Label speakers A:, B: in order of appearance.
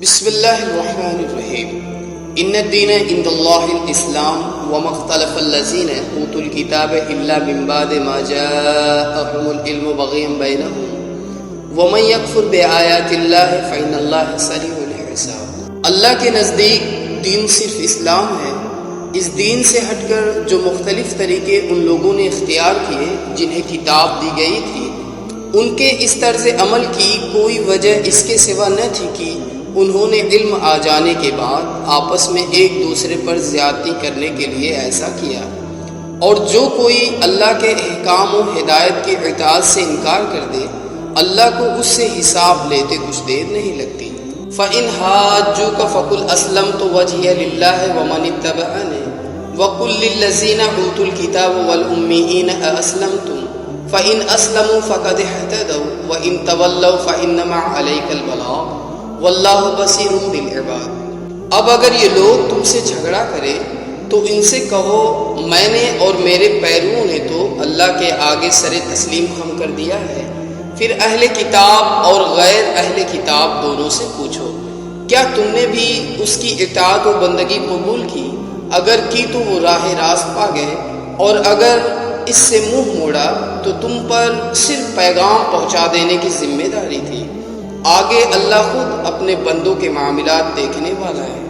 A: بسم اللہ الرحمن الرحیم ان الدین عند اللہ الاسلام وما اختلف الذین اوتوا الکتاب الا من بعد ما جاءهم العلم بغیا بینہم ومن یکفر بآیات اللہ فإن اللہ سریع الحساب۔ اللہ کے نزدیک دین صرف اسلام ہے۔ اس دین سے ہٹ کر جو مختلف طریقے ان لوگوں نے اختیار کیے جنہیں کتاب دی گئی تھی، ان کے اس طرز عمل کی کوئی وجہ اس کے سوا نہ تھی کہ انہوں نے علم آ جانے کے بعد آپس میں ایک دوسرے پر زیادتی کرنے کے لیے ایسا کیا، اور جو کوئی اللہ کے احکام و ہدایت کی اطاعت سے انکار کر دے، اللہ کو اس سے حساب لیتے کچھ دیر نہیں لگتی۔ فَإِنْ حَاجُّوكَ فَقُلْ أَسْلَمْتُ وَجْهِيَ لِلَّهِ وَمَنِ اتَّبَعَنِي وَقُلْ لِلَّذِينَ أُوتُوا الْكِتَابَ وَالْأُمِّيِّينَ أَأَسْلَمْتُمْ فَإِنْ أَسْلَمُوا فَقَدِ اهْتَدَوْا وَإِنْ تَوَلَّوْا فَإِنَّمَا عَلَيْكَ الْبَلَاغُ واللہ بصیر بالعباد۔ اب اگر یہ لوگ تم سے جھگڑا کرے تو ان سے کہو، میں نے اور میرے پیرووں نے تو اللہ کے آگے سر تسلیم خم کر دیا ہے۔ پھر اہل کتاب اور غیر اہل کتاب دونوں سے پوچھو، کیا تم نے بھی اس کی اطاعت و بندگی قبول کی؟ اگر کی تو وہ راہ راست پا گئے، اور اگر اس سے منہ موڑا تو تم پر صرف پیغام پہنچا دینے کی ذمہ داری تھی۔ آگے اللہ خود اپنے بندوں کے معاملات دیکھنے والا ہے۔